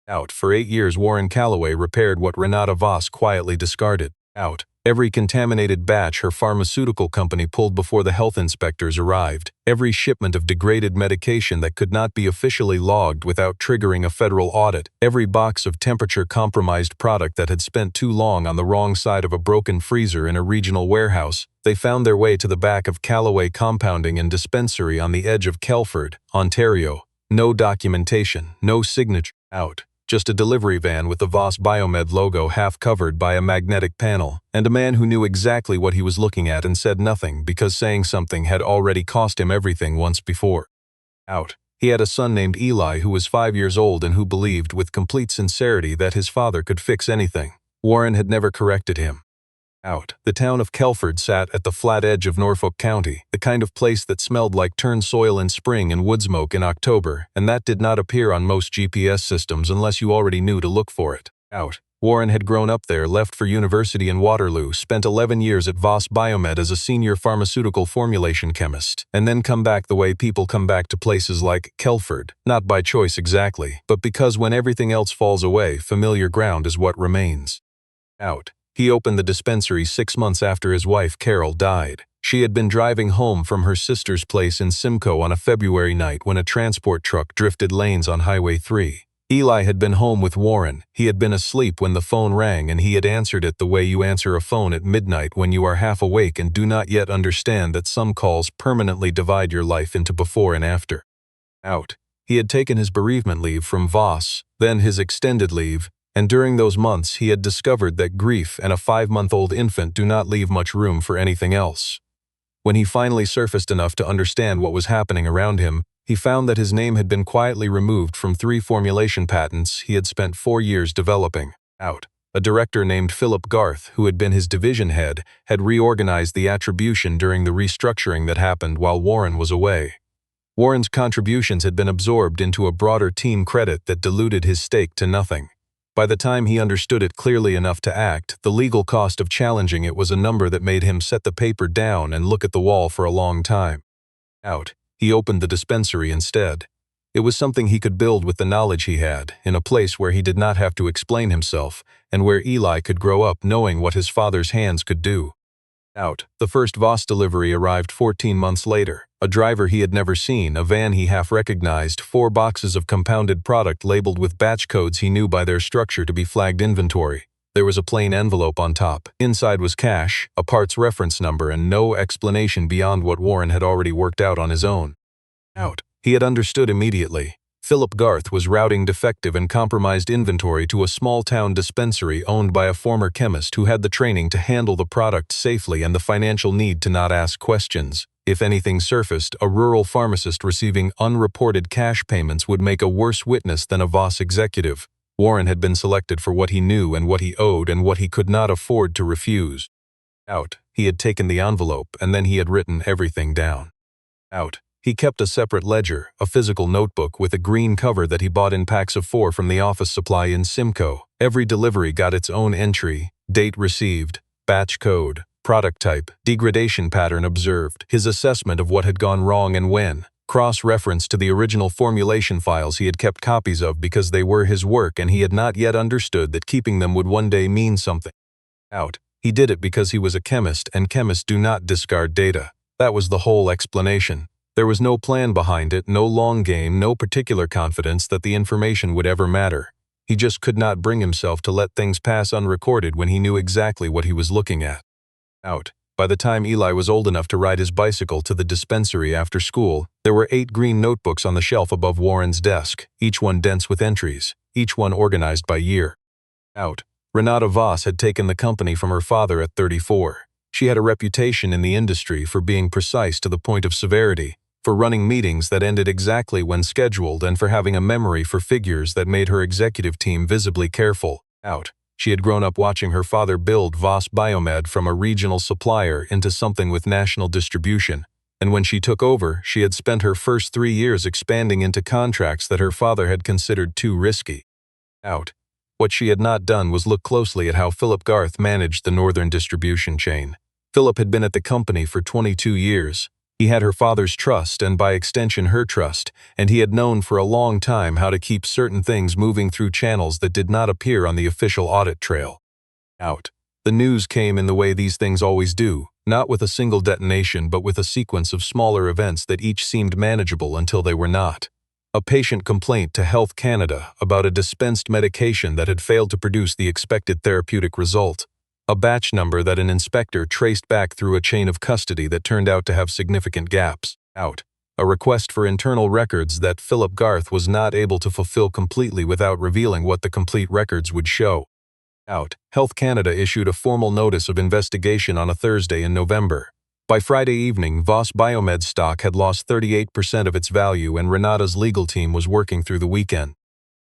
Out. For 8 years Warren Calloway repaired what Renata Voss quietly discarded. Out. Every contaminated batch her pharmaceutical company pulled before the health inspectors arrived. Every shipment of degraded medication that could not be officially logged without triggering a federal audit. Every box of temperature-compromised product that had spent too long on the wrong side of a broken freezer in a regional warehouse. They found their way to the back of Calloway Compounding and Dispensary on the edge of Kelford, Ontario. No documentation, no signature. Out. Just a delivery van with the Voss Biomed logo half covered by a magnetic panel, and a man who knew exactly what he was looking at and said nothing because saying something had already cost him everything once before. Out. He had a son named Eli who was 5 years old and who believed with complete sincerity that his father could fix anything. Warren had never corrected him. Out. The town of Kelford sat at the flat edge of Norfolk County, the kind of place that smelled like turned soil in spring and wood smoke in October, and that did not appear on most GPS systems unless you already knew to look for it. Out. Warren had grown up there, left for university in Waterloo, spent 11 years at Voss Biomed as a senior pharmaceutical formulation chemist, and then come back the way people come back to places like Kelford, not by choice exactly, but because when everything else falls away, familiar ground is what remains. Out. He opened the dispensary 6 months after his wife, Carol, died. She had been driving home from her sister's place in Simcoe on a February night when a transport truck drifted lanes on Highway 3. Eli had been home with Warren. He had been asleep when the phone rang, and he had answered it the way you answer a phone at midnight when you are half awake and do not yet understand that some calls permanently divide your life into before and after. Out. He had taken his bereavement leave from Voss, then his extended leave, and during those months he had discovered that grief and a 5-month-old infant do not leave much room for anything else. When he finally surfaced enough to understand what was happening around him, he found that his name had been quietly removed from 3 formulation patents he had spent 4 years developing. Out. A director named Philip Garth, who had been his division head, had reorganized the attribution during the restructuring that happened while Warren was away. Warren's contributions had been absorbed into a broader team credit that diluted his stake to nothing. By the time he understood it clearly enough to act, the legal cost of challenging it was a number that made him set the paper down and look at the wall for a long time. Out. He opened the dispensary instead. It was something he could build with the knowledge he had, in a place where he did not have to explain himself, and where Eli could grow up knowing what his father's hands could do. Out. The first Voss delivery arrived 14 months later. A driver he had never seen, a van he half recognized, 4 boxes of compounded product labeled with batch codes he knew by their structure to be flagged inventory. There was a plain envelope on top. Inside was cash, a parts reference number, and no explanation beyond what Warren had already worked out on his own. Out. He had understood immediately. Philip Garth was routing defective and compromised inventory to a small-town dispensary owned by a former chemist who had the training to handle the product safely and the financial need to not ask questions. If anything surfaced, a rural pharmacist receiving unreported cash payments would make a worse witness than a Voss executive. Warren had been selected for what he knew and what he owed and what he could not afford to refuse. Out. He had taken the envelope, and then he had written everything down. Out. He kept a separate ledger, a physical notebook with a green cover that he bought in packs of 4 from the office supply in Simcoe. Every delivery got its own entry: date received, batch code, product type, degradation pattern observed, his assessment of what had gone wrong and when, cross-reference to the original formulation files he had kept copies of because they were his work and he had not yet understood that keeping them would one day mean something. Out. He did it because he was a chemist, and chemists do not discard data. That was the whole explanation. There was no plan behind it, no long game, no particular confidence that the information would ever matter. He just could not bring himself to let things pass unrecorded when he knew exactly what he was looking at. Out. By the time Eli was old enough to ride his bicycle to the dispensary after school, there were 8 green notebooks on the shelf above Warren's desk, each one dense with entries, each one organized by year. Out. Renata Voss had taken the company from her father at 34. She had a reputation in the industry for being precise to the point of severity, for running meetings that ended exactly when scheduled, and for having a memory for figures that made her executive team visibly careful. Out. She had grown up watching her father build Voss Biomed from a regional supplier into something with national distribution, and when she took over, she had spent her first 3 years expanding into contracts that her father had considered too risky. Out. What she had not done was look closely at how Philip Garth managed the northern distribution chain. Philip had been at the company for 22 years. He had her father's trust and by extension her trust, and he had known for a long time how to keep certain things moving through channels that did not appear on the official audit trail. Out. The news came in the way these things always do, not with a single detonation but with a sequence of smaller events that each seemed manageable until they were not. A patient complaint to Health Canada about a dispensed medication that had failed to produce the expected therapeutic result. A batch number that an inspector traced back through a chain of custody that turned out to have significant gaps. Out. A request for internal records that Philip Garth was not able to fulfill completely without revealing what the complete records would show. Out. Health Canada issued a formal notice of investigation on a Thursday in November. By Friday evening, Voss Biomed stock had lost 38% of its value and Renata's legal team was working through the weekend.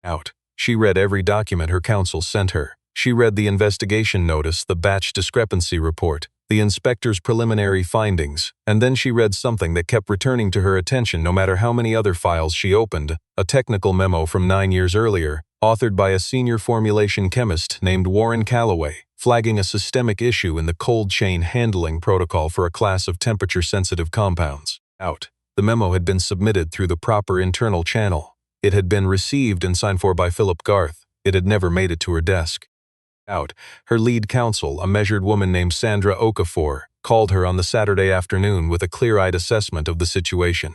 Out. She read every document her counsel sent her. She read the investigation notice, the batch discrepancy report, the inspector's preliminary findings, and then she read something that kept returning to her attention no matter how many other files she opened, a technical memo from 9 years earlier, authored by a senior formulation chemist named Warren Calloway, flagging a systemic issue in the cold chain handling protocol for a class of temperature-sensitive compounds. Out. The memo had been submitted through the proper internal channel. It had been received and signed for by Philip Garth. It had never made it to her desk. Out. Her lead counsel, a measured woman named Sandra Okafor, called her on the Saturday afternoon with a clear-eyed assessment of the situation.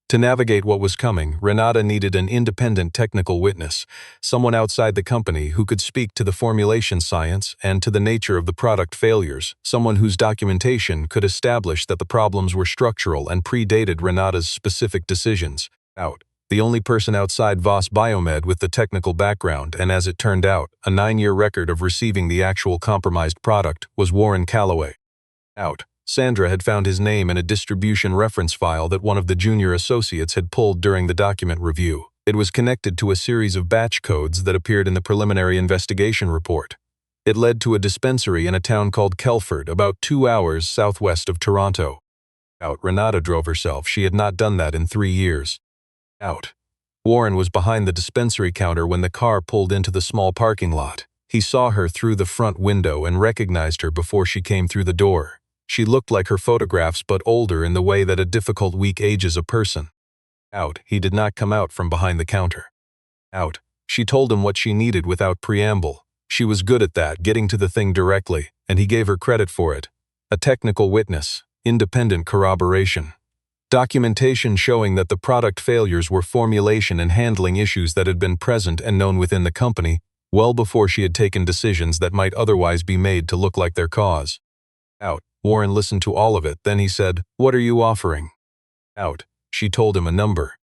To navigate what was coming, Renata needed an independent technical witness, someone outside the company who could speak to the formulation science and to the nature of the product failures, someone whose documentation could establish that the problems were structural and predated Renata's specific decisions. Out. The only person outside Voss Biomed with the technical background and, as it turned out, a 9-year record of receiving the actual compromised product was Warren Calloway. Out. Sandra had found his name in a distribution reference file that one of the junior associates had pulled during the document review. It was connected to a series of batch codes that appeared in the preliminary investigation report. It led to a dispensary in a town called Kelford, about 2 hours southwest of Toronto. Out. Renata drove herself. She had not done that in 3 years. Out. Warren was behind the dispensary counter when the car pulled into the small parking lot. He saw her through the front window and recognized her before she came through the door. She looked like her photographs but older in the way that a difficult week ages a person. Out. He did not come out from behind the counter. Out. She told him what she needed without preamble. She was good at that, getting to the thing directly, and he gave her credit for it. A technical witness, independent corroboration. Documentation showing that the product failures were formulation and handling issues that had been present and known within the company well before she had taken decisions that might otherwise be made to look like their cause. Out. Warren listened to all of it, then he said, "What are you offering?" Out. She told him a number.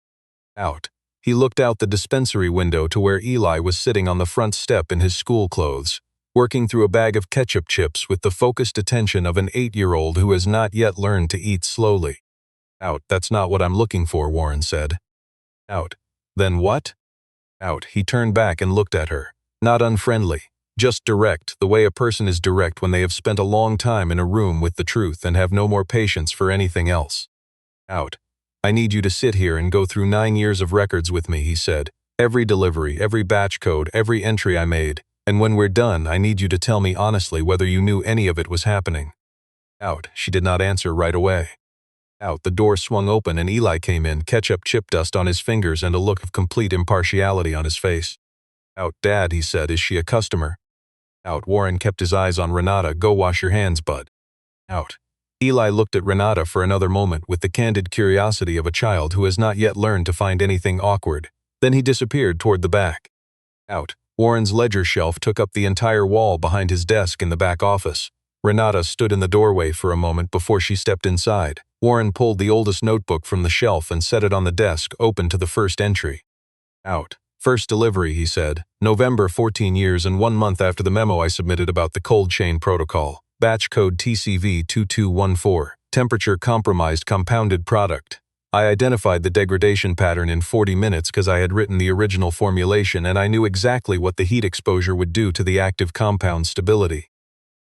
Out. He looked out the dispensary window to where Eli was sitting on the front step in his school clothes, working through a bag of ketchup chips with the focused attention of an 8-year-old who has not yet learned to eat slowly. Out. That's not what I'm looking for, Warren said. Out. Then what? Out. He turned back and looked at her. Not unfriendly. Just direct, the way a person is direct when they have spent a long time in a room with the truth and have no more patience for anything else. Out. I need you to sit here and go through 9 years of records with me, he said. Every delivery, every batch code, every entry I made. And when we're done, I need you to tell me honestly whether you knew any of it was happening. Out. She did not answer right away. Out. The door swung open and Eli came in, ketchup chip dust on his fingers and a look of complete impartiality on his face. Out. Dad, he said, is she a customer? Out. Warren kept his eyes on Renata. Go wash your hands, bud. Out. Eli looked at Renata for another moment with the candid curiosity of a child who has not yet learned to find anything awkward. Then he disappeared toward the back. Out. Warren's ledger shelf took up the entire wall behind his desk in the back office. Renata stood in the doorway for a moment before she stepped inside. Warren pulled the oldest notebook from the shelf and set it on the desk, open to the first entry. Out. First delivery, he said. November, 14 years and 1 month after the memo I submitted about the cold chain protocol. Batch code TCV 2214. Temperature compromised compounded product. I identified the degradation pattern in 40 minutes because I had written the original formulation and I knew exactly what the heat exposure would do to the active compound stability.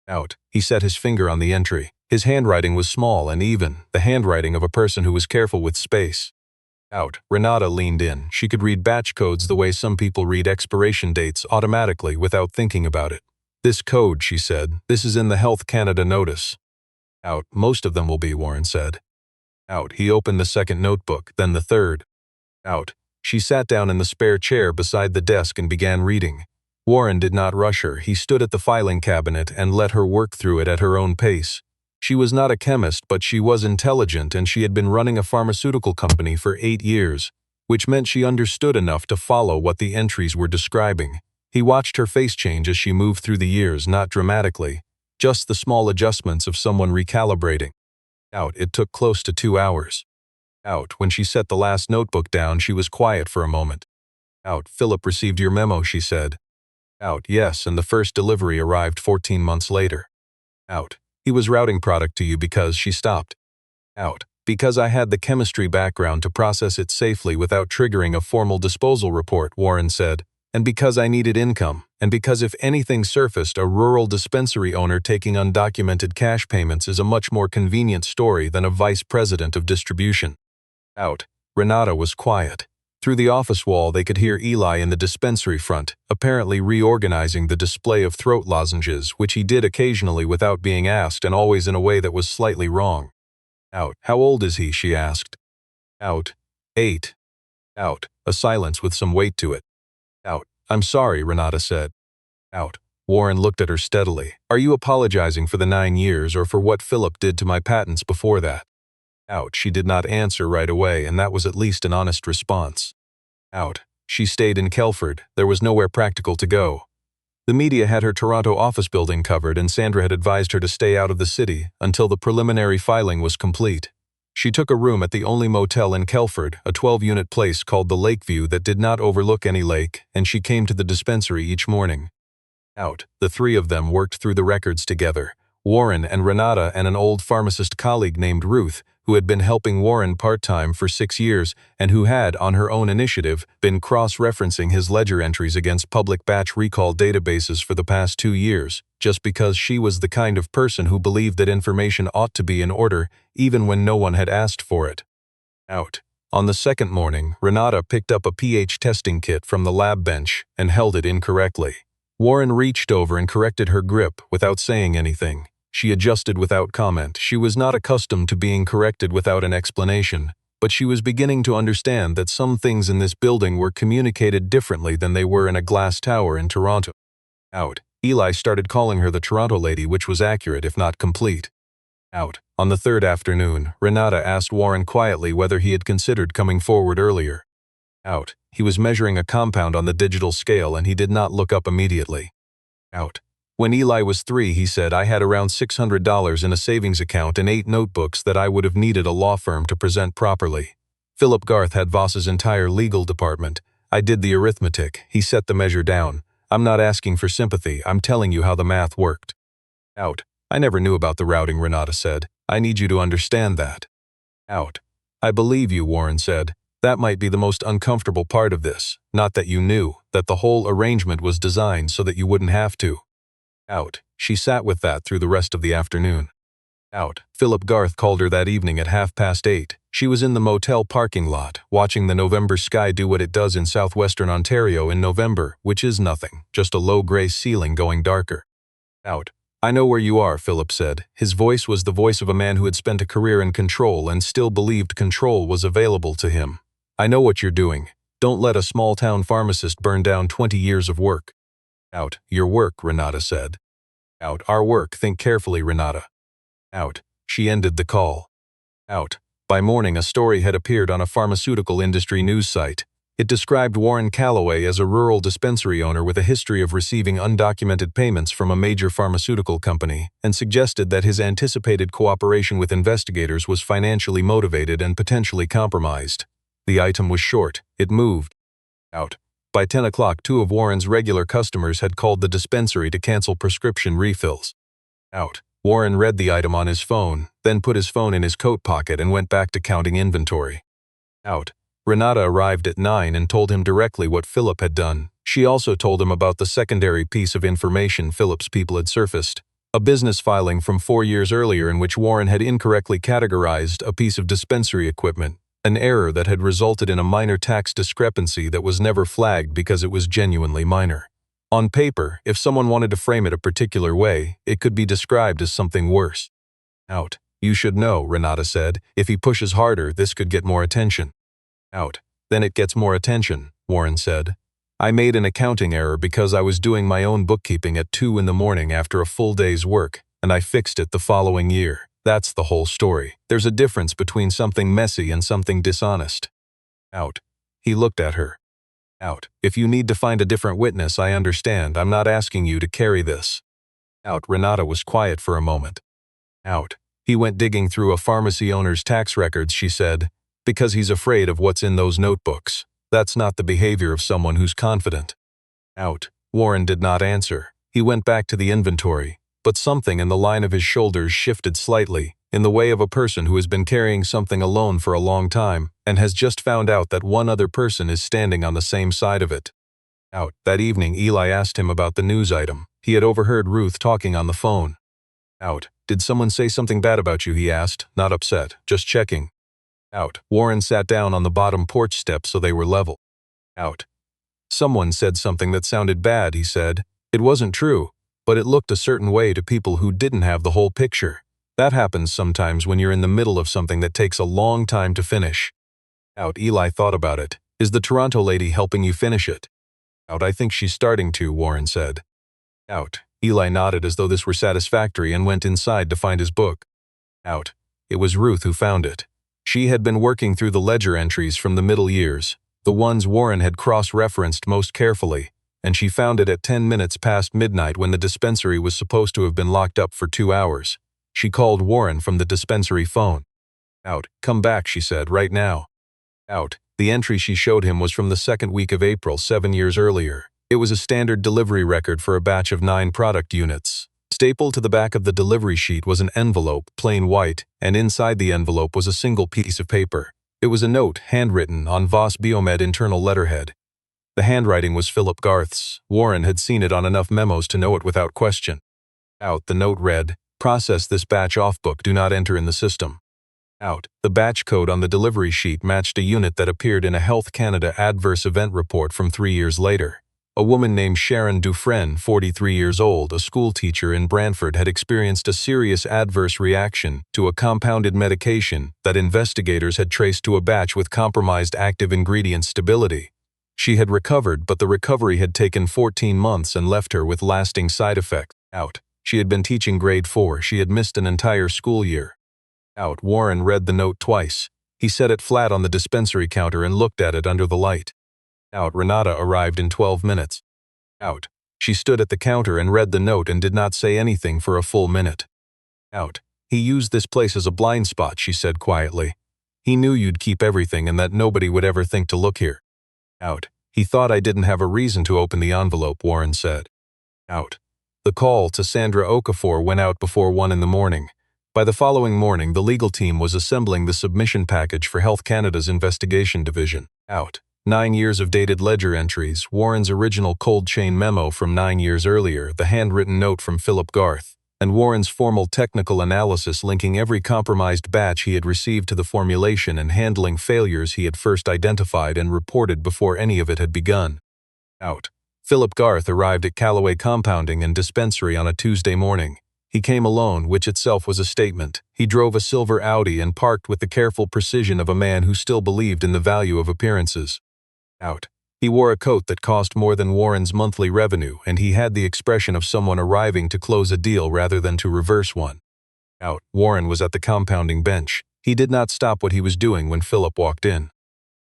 Out. He set his finger on the entry. His handwriting was small and even, the handwriting of a person who was careful with space. Out. Renata leaned in. She could read batch codes the way some people read expiration dates automatically without thinking about it. This code, she said, this is in the Health Canada notice. Out. Most of them will be, Warren said. Out. He opened the second notebook, then the third. Out. She sat down in the spare chair beside the desk and began reading. Warren did not rush her. He stood at the filing cabinet and let her work through it at her own pace. She was not a chemist, but she was intelligent, and she had been running a pharmaceutical company for 8 years, which meant she understood enough to follow what the entries were describing. He watched her face change as she moved through the years, not dramatically, just the small adjustments of someone recalibrating. Out. It took close to 2 hours. Out. When she set the last notebook down, she was quiet for a moment. Out. Philip received your memo, she said. Out. Yes, and the first delivery arrived 14 months later. Out. He was routing product to you because she stopped. Out. Because I had the chemistry background to process it safely without triggering a formal disposal report, Warren said. And because I needed income, and because if anything surfaced, a rural dispensary owner taking undocumented cash payments is a much more convenient story than a vice president of distribution. Out. Renata was quiet. Through the office wall they could hear Eli in the dispensary front, apparently reorganizing the display of throat lozenges, which he did occasionally without being asked and always in a way that was slightly wrong. Out. How old is he? She asked. Out. 8. Out. A silence with some weight to it. Out. I'm sorry, Renata said. Out. Warren looked at her steadily. Are you apologizing for the 9 years or for what Philip did to my patents before that? Out. She did not answer right away, and that was at least an honest response. Out. She stayed in Kelford. There was nowhere practical to go. The media had her Toronto office building covered, and Sandra had advised her to stay out of the city until the preliminary filing was complete. She took a room at the only motel in Kelford, a 12-unit place called the Lakeview that did not overlook any lake, and she came to the dispensary each morning. Out. The three of them worked through the records together. Warren and Renata and an old pharmacist colleague named Ruth, who had been helping Warren part-time for 6 years and who had, on her own initiative, been cross-referencing his ledger entries against public batch recall databases for the past 2 years, just because she was the kind of person who believed that information ought to be in order even when no one had asked for it. Out. On the second morning, Renata picked up a pH testing kit from the lab bench and held it incorrectly. Warren reached over and corrected her grip without saying anything. She adjusted without comment. She was not accustomed to being corrected without an explanation, but she was beginning to understand that some things in this building were communicated differently than they were in a glass tower in Toronto. Out. Eli started calling her the Toronto lady, which was accurate if not complete. Out. On the third afternoon, Renata asked Warren quietly whether he had considered coming forward earlier. Out. He was measuring a compound on the digital scale and he did not look up immediately. Out. When Eli was 3, he said, I had around $600 in a savings account and 8 notebooks that I would have needed a law firm to present properly. Philip Garth had Voss's entire legal department. I did the arithmetic. He set the measure down. I'm not asking for sympathy. I'm telling you how the math worked. Out. I never knew about the routing, Renata said. I need you to understand that. Out. I believe you, Warren said. That might be the most uncomfortable part of this. Not that you knew, that the whole arrangement was designed so that you wouldn't have to. Out. She sat with that through the rest of the afternoon. Out. Philip Garth called her that evening at 8:30. She was in the motel parking lot, watching the November sky do what it does in southwestern Ontario in November, which is nothing, just a low gray ceiling going darker. Out. I know where you are, Philip said. His voice was the voice of a man who had spent a career in control and still believed control was available to him. I know what you're doing. Don't let a small-town pharmacist burn down 20 years of work. Out. Your work, Renata said. Out. Our work. Think carefully, Renata. Out. She ended the call. Out. By morning, a story had appeared on a pharmaceutical industry news site. It described Warren Calloway as a rural dispensary owner with a history of receiving undocumented payments from a major pharmaceutical company and suggested that his anticipated cooperation with investigators was financially motivated and potentially compromised. The item was short. It moved. Out. By 10 o'clock, 2 of Warren's regular customers had called the dispensary to cancel prescription refills. Out. Warren read the item on his phone, then put his phone in his coat pocket and went back to counting inventory. Out. Renata arrived at 9 and told him directly what Philip had done. She also told him about the secondary piece of information Philip's people had surfaced, a business filing from 4 years earlier in which Warren had incorrectly categorized a piece of dispensary equipment, an error that had resulted in a minor tax discrepancy that was never flagged because it was genuinely minor. On paper, if someone wanted to frame it a particular way, it could be described as something worse. Out. You should know, Renata said. If he pushes harder, this could get more attention. Out. Then it gets more attention, Warren said. I made an accounting error because I was doing my own bookkeeping at 2 in the morning after a full day's work, and I fixed it the following year. That's the whole story. There's a difference between something messy and something dishonest. Out. He looked at her. Out. If you need to find a different witness, I understand. I'm not asking you to carry this. Out. Renata was quiet for a moment. Out. He went digging through a pharmacy owner's tax records, she said, because he's afraid of what's in those notebooks. That's not the behavior of someone who's confident. Out. Warren did not answer. He went back to the inventory, but something in the line of his shoulders shifted slightly, in the way of a person who has been carrying something alone for a long time and has just found out that one other person is standing on the same side of it. Out. That evening, Eli asked him about the news item. He had overheard Ruth talking on the phone. Out. Did someone say something bad about you, he asked, not upset, just checking. Out. Warren sat down on the bottom porch step so they were level. Out. Someone said something that sounded bad, he said. It wasn't true, but it looked a certain way to people who didn't have the whole picture. That happens sometimes when you're in the middle of something that takes a long time to finish. Out. Eli thought about it. Is the Toronto lady helping you finish it? Out. I think she's starting to, Warren said. Out. Eli nodded as though this were satisfactory and went inside to find his book. Out. It was Ruth who found it. She had been working through the ledger entries from the middle years, the ones Warren had cross-referenced most carefully, and she found it at 10 minutes past midnight when the dispensary was supposed to have been locked up for 2 hours. She called Warren from the dispensary phone. Out. Come back, she said, right now. Out. The entry she showed him was from the second week of April 7 years earlier. It was a standard delivery record for a batch of 9 product units. Stapled to the back of the delivery sheet was an envelope, plain white, and inside the envelope was a single piece of paper. It was a note, handwritten, on Voss Biomed internal letterhead. The handwriting was Philip Garth's. Warren had seen it on enough memos to know it without question. Out. The note read, "Process this batch off book, do not enter in the system." Out. The batch code on the delivery sheet matched a unit that appeared in a Health Canada adverse event report from 3 years later. A woman named Sharon Dufresne, 43 years old, a school teacher in Brantford, had experienced a serious adverse reaction to a compounded medication that investigators had traced to a batch with compromised active ingredient stability. She had recovered, but the recovery had taken 14 months and left her with lasting side effects. Out. She had been teaching grade 4. She had missed an entire school year. Out. Warren read the note twice. He set it flat on the dispensary counter and looked at it under the light. Out. Renata arrived in 12 minutes. Out. She stood at the counter and read the note and did not say anything for a full minute. Out. He used this place as a blind spot, she said quietly. He knew you'd keep everything and that nobody would ever think to look here. Out. He thought I didn't have a reason to open the envelope, Warren said. Out. The call to Sandra Okafor went out before 1 in the morning. By the following morning, the legal team was assembling the submission package for Health Canada's investigation division. Out. 9 years of dated ledger entries, Warren's original cold chain memo from 9 years earlier, the handwritten note from Philip Garth, and Warren's formal technical analysis linking every compromised batch he had received to the formulation and handling failures he had first identified and reported before any of it had begun. Out. Philip Garth arrived at Calloway Compounding and Dispensary on a Tuesday morning. He came alone, which itself was a statement. He drove a silver Audi and parked with the careful precision of a man who still believed in the value of appearances. Out. He wore a coat that cost more than Warren's monthly revenue, and he had the expression of someone arriving to close a deal rather than to reverse one. Out. Warren was at the compounding bench. He did not stop what he was doing when Philip walked in.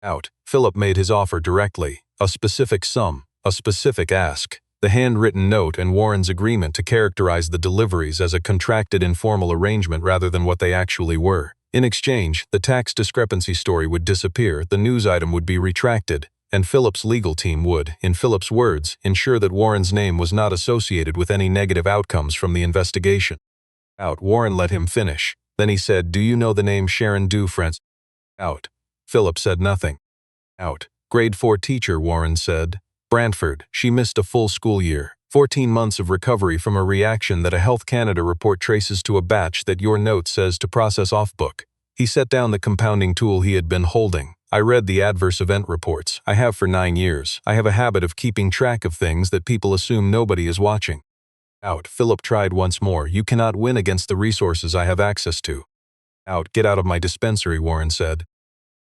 Out. Philip made his offer directly, a specific sum, a specific ask. The handwritten note and Warren's agreement to characterize the deliveries as a contracted informal arrangement rather than what they actually were. In exchange, the tax discrepancy story would disappear, the news item would be retracted, and Philip's legal team would, in Philip's words, ensure that Warren's name was not associated with any negative outcomes from the investigation. Out. Warren let him finish. Then he said, "Do you know the name Sharon Dufresne?" Out. Philip said nothing. Out. Grade 4 teacher, Warren said. Brantford. She missed a full school year. 14 months of recovery from a reaction that a Health Canada report traces to a batch that your note says to process off book. He set down the compounding tool he had been holding. I read the adverse event reports. I have for 9 years. I have a habit of keeping track of things that people assume nobody is watching. Out. Philip tried once more. You cannot win against the resources I have access to. Out, get out of my dispensary, Warren said.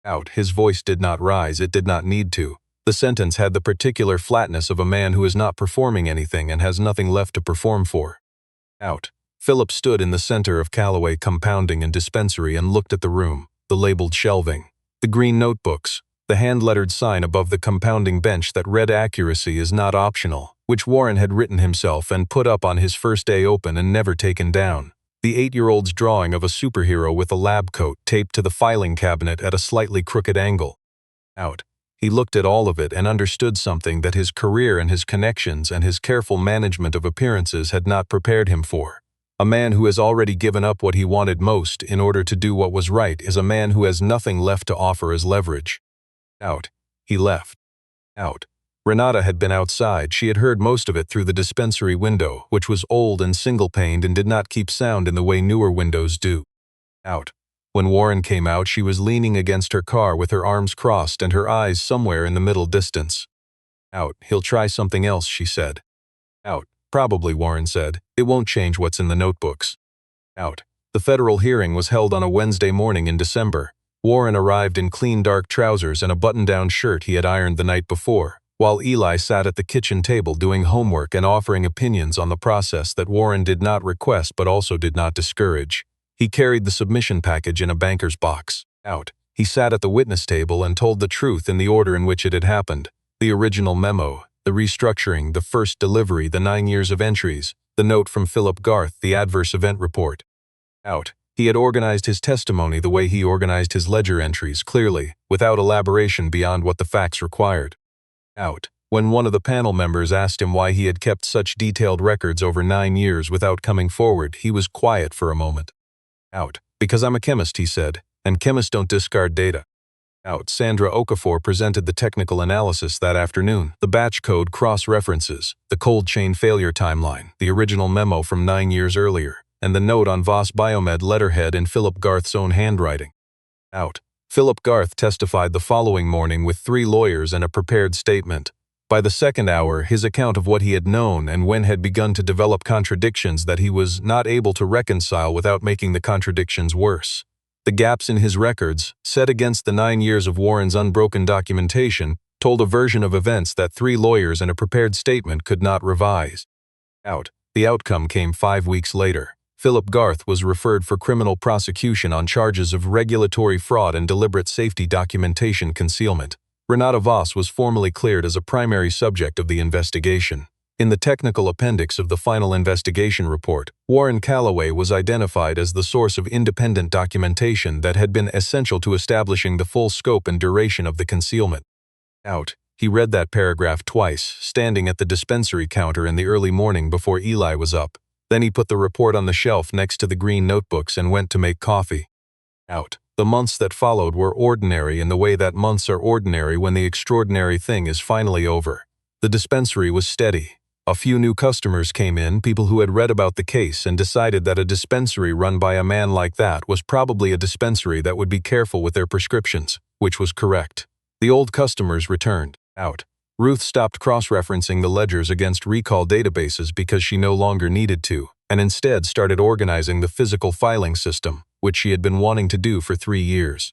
Out, his voice did not rise, it did not need to. The sentence had the particular flatness of a man who is not performing anything and has nothing left to perform for. Out. Philip stood in the center of Calloway Compounding and Dispensary and looked at the room, the labeled shelving, the green notebooks, the hand-lettered sign above the compounding bench that read accuracy is not optional, which Warren had written himself and put up on his first day open and never taken down. The 8-year-old's drawing of a superhero with a lab coat taped to the filing cabinet at a slightly crooked angle. Out. He looked at all of it and understood something that his career and his connections and his careful management of appearances had not prepared him for. A man who has already given up what he wanted most in order to do what was right is a man who has nothing left to offer as leverage. Out. He left. Out. Renata had been outside. She had heard most of it through the dispensary window, which was old and single-paned and did not keep sound in the way newer windows do. Out. When Warren came out, she was leaning against her car with her arms crossed and her eyes somewhere in the middle distance. Out. He'll try something else, she said. Out. Probably, Warren said. It won't change what's in the notebooks. Out. The federal hearing was held on a Wednesday morning in December. Warren arrived in clean dark trousers and a button-down shirt he had ironed the night before, while Eli sat at the kitchen table doing homework and offering opinions on the process that Warren did not request but also did not discourage. He carried the submission package in a banker's box. Out. He sat at the witness table and told the truth in the order in which it had happened. The original memo, the restructuring, the first delivery, the 9 years of entries, the note from Philip Garth, the adverse event report. Out. He had organized his testimony the way he organized his ledger entries, clearly, without elaboration beyond what the facts required. Out. When one of the panel members asked him why he had kept such detailed records over 9 years without coming forward, he was quiet for a moment. Out. Because I'm a chemist, he said, and chemists don't discard data. Out. Sandra Okafor presented the technical analysis that afternoon, the batch code cross-references, the cold chain failure timeline, the original memo from 9 years earlier, and the note on Voss Biomed letterhead in Philip Garth's own handwriting. Out. Philip Garth testified the following morning with 3 lawyers and a prepared statement. By the second hour, his account of what he had known and when had begun to develop contradictions that he was not able to reconcile without making the contradictions worse. The gaps in his records, set against the 9 years of Warren's unbroken documentation, told a version of events that 3 lawyers and a prepared statement could not revise. Out. The outcome came 5 weeks later. Philip Garth was referred for criminal prosecution on charges of regulatory fraud and deliberate safety documentation concealment. Renata Voss was formally cleared as a primary subject of the investigation. In the technical appendix of the final investigation report, Warren Calloway was identified as the source of independent documentation that had been essential to establishing the full scope and duration of the concealment. Out. He read that paragraph twice, standing at the dispensary counter in the early morning before Eli was up. Then he put the report on the shelf next to the green notebooks and went to make coffee. Out. The months that followed were ordinary in the way that months are ordinary when the extraordinary thing is finally over. The dispensary was steady. A few new customers came in, people who had read about the case and decided that a dispensary run by a man like that was probably a dispensary that would be careful with their prescriptions, which was correct. The old customers returned. Out. Ruth stopped cross-referencing the ledgers against recall databases because she no longer needed to, and instead started organizing the physical filing system, which she had been wanting to do for 3 years.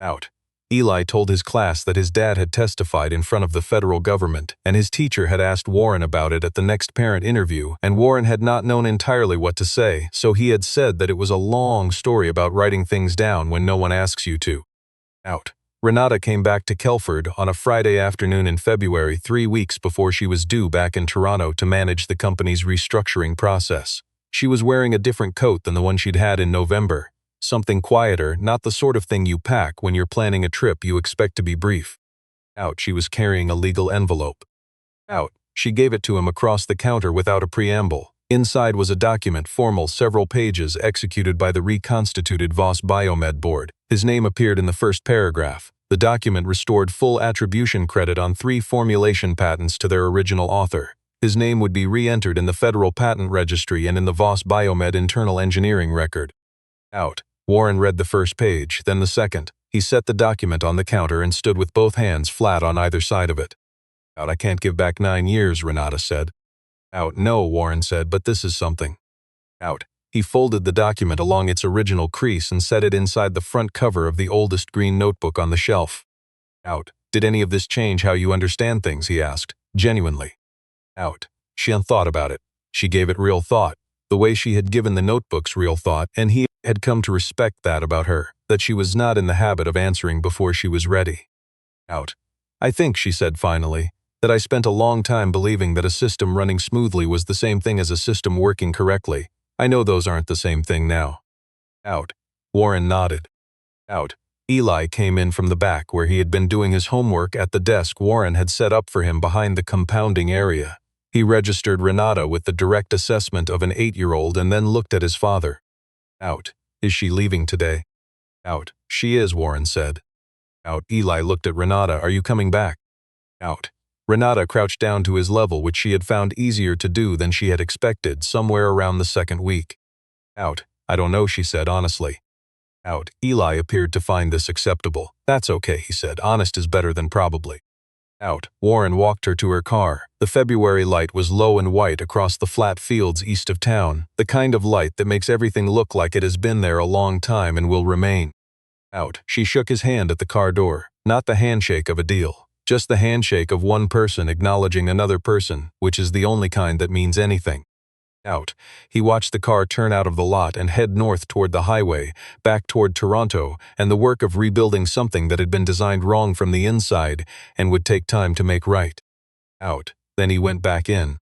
Out. Eli told his class that his dad had testified in front of the federal government, and his teacher had asked Warren about it at the next parent interview, and Warren had not known entirely what to say, so he had said that it was a long story about writing things down when no one asks you to. Out. Renata came back to Kelford on a Friday afternoon in February, 3 weeks before she was due back in Toronto to manage the company's restructuring process. She was wearing a different coat than the one she'd had in November. Something quieter, not the sort of thing you pack when you're planning a trip you expect to be brief. Out. She was carrying a legal envelope. Out. She gave it to him across the counter without a preamble. Inside was a document, formal, several pages, executed by the reconstituted Voss Biomed board. His name appeared in the first paragraph. The document restored full attribution credit on 3 formulation patents to their original author. His name would be re-entered in the Federal Patent Registry and in the Voss Biomed internal engineering record. Out. Warren read the first page, then the second. He set the document on the counter and stood with both hands flat on either side of it. Out. I can't give back 9 years, Renata said. Out. No, Warren said, but this is something. Out. He folded the document along its original crease and set it inside the front cover of the oldest green notebook on the shelf. Out. Did any of this change how you understand things? He asked, genuinely. Out. She thought about it. She gave it real thought, the way she had given the notebooks real thought, and he had come to respect that about her, that she was not in the habit of answering before she was ready. Out. I think, she said finally, that I spent a long time believing that a system running smoothly was the same thing as a system working correctly. I know those aren't the same thing now. Out. Warren nodded. Out. Eli came in from the back where he had been doing his homework at the desk Warren had set up for him behind the compounding area. He registered Renata with the direct assessment of an 8-year-old and then looked at his father. Out. Is she leaving today? Out. She is, Warren said. Out. Eli looked at Renata. Are you coming back? Out. Renata crouched down to his level, which she had found easier to do than she had expected, somewhere around the second week. Out. I don't know, she said honestly. Out. Eli appeared to find this acceptable. That's okay, he said. Honest is better than probably. Out. Warren walked her to her car. The February light was low and white across the flat fields east of town, the kind of light that makes everything look like it has been there a long time and will remain. Out. She shook his hand at the car door, not the handshake of a deal, just the handshake of one person acknowledging another person, which is the only kind that means anything. Out. He watched the car turn out of the lot and head north toward the highway, back toward Toronto, and the work of rebuilding something that had been designed wrong from the inside and would take time to make right. Out. Then he went back in.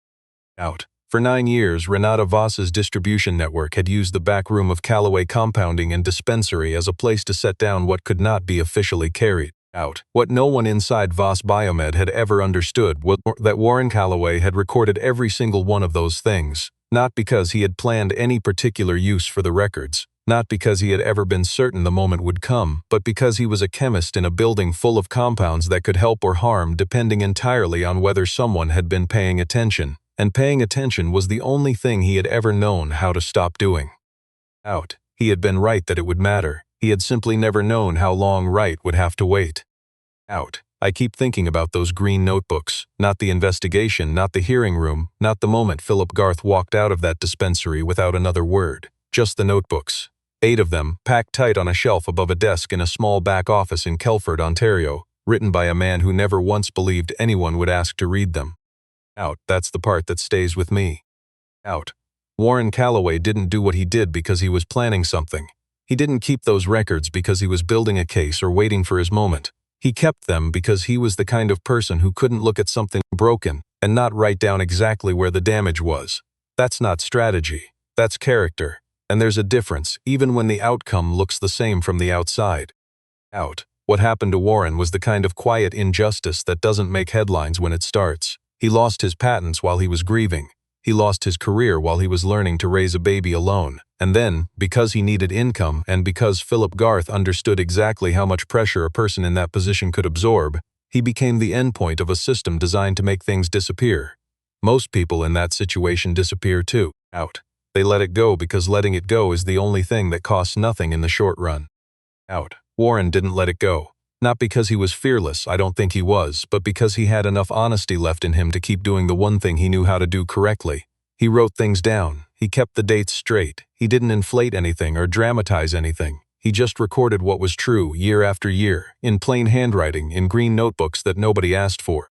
Out. For 9 years, Renata Voss's distribution network had used the back room of Calloway Compounding and Dispensary as a place to set down what could not be officially carried. Out. What no one inside Voss Biomed had ever understood was that Warren Calloway had recorded every single one of those things. Not because he had planned any particular use for the records, not because he had ever been certain the moment would come, but because he was a chemist in a building full of compounds that could help or harm depending entirely on whether someone had been paying attention, and paying attention was the only thing he had ever known how to stop doing. Out. He had been right that it would matter. He had simply never known how long right would have to wait. Out. I keep thinking about those green notebooks, not the investigation, not the hearing room, not the moment Philip Garth walked out of that dispensary without another word, just the notebooks. 8 of them, packed tight on a shelf above a desk in a small back office in Kelford, Ontario, written by a man who never once believed anyone would ask to read them. Out. That's the part that stays with me. Out. Warren Calloway didn't do what he did because he was planning something. He didn't keep those records because he was building a case or waiting for his moment. He kept them because he was the kind of person who couldn't look at something broken and not write down exactly where the damage was. That's not strategy. That's character. And there's a difference, even when the outcome looks the same from the outside. Out. What happened to Warren was the kind of quiet injustice that doesn't make headlines when it starts. He lost his patents while he was grieving. He lost his career while he was learning to raise a baby alone. And then, because he needed income and because Philip Garth understood exactly how much pressure a person in that position could absorb, he became the endpoint of a system designed to make things disappear. Most people in that situation disappear too. Out. They let it go because letting it go is the only thing that costs nothing in the short run. Out. Warren didn't let it go. Not because he was fearless, I don't think he was, but because he had enough honesty left in him to keep doing the one thing he knew how to do correctly. He wrote things down. He kept the dates straight. He didn't inflate anything or dramatize anything. He just recorded what was true year after year, in plain handwriting, in green notebooks that nobody asked for.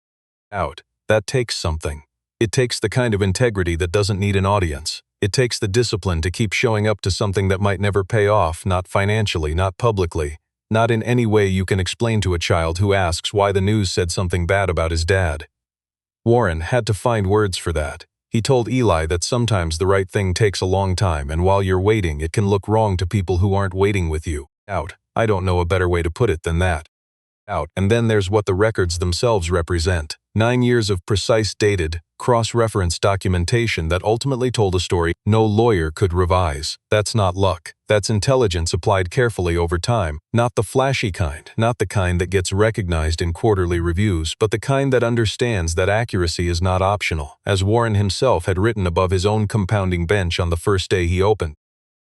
Out. That takes something. It takes the kind of integrity that doesn't need an audience. It takes the discipline to keep showing up to something that might never pay off, not financially, not publicly, not in any way you can explain to a child who asks why the news said something bad about his dad. Warren had to find words for that. He told Eli that sometimes the right thing takes a long time, and while you're waiting, it can look wrong to people who aren't waiting with you. Out. I don't know a better way to put it than that. Out. And then there's what the records themselves represent. 9 years of precise dated, cross-referenced documentation that ultimately told a story no lawyer could revise. That's not luck. That's intelligence applied carefully over time. Not the flashy kind, not the kind that gets recognized in quarterly reviews, but the kind that understands that accuracy is not optional, as Warren himself had written above his own compounding bench on the first day he opened.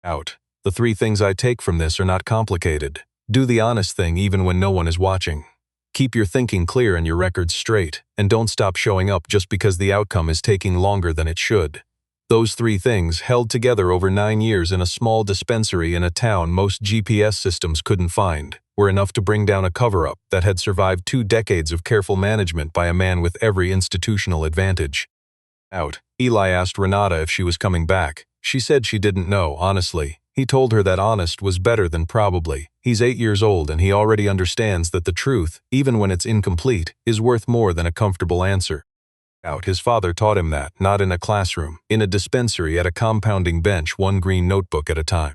Out. The 3 things I take from this are not complicated. Do the honest thing even when no one is watching. Keep your thinking clear and your records straight, and don't stop showing up just because the outcome is taking longer than it should. Those three things, held together over 9 years in a small dispensary in a town most GPS systems couldn't find, were enough to bring down a cover-up that had survived 2 decades of careful management by a man with every institutional advantage. Out. Eli asked Renata if she was coming back. She said she didn't know, honestly. He told her that honest was better than probably. He's 8 years old and he already understands that the truth, even when it's incomplete, is worth more than a comfortable answer. Out. His father taught him that, not in a classroom, in a dispensary at a compounding bench, one green notebook at a time.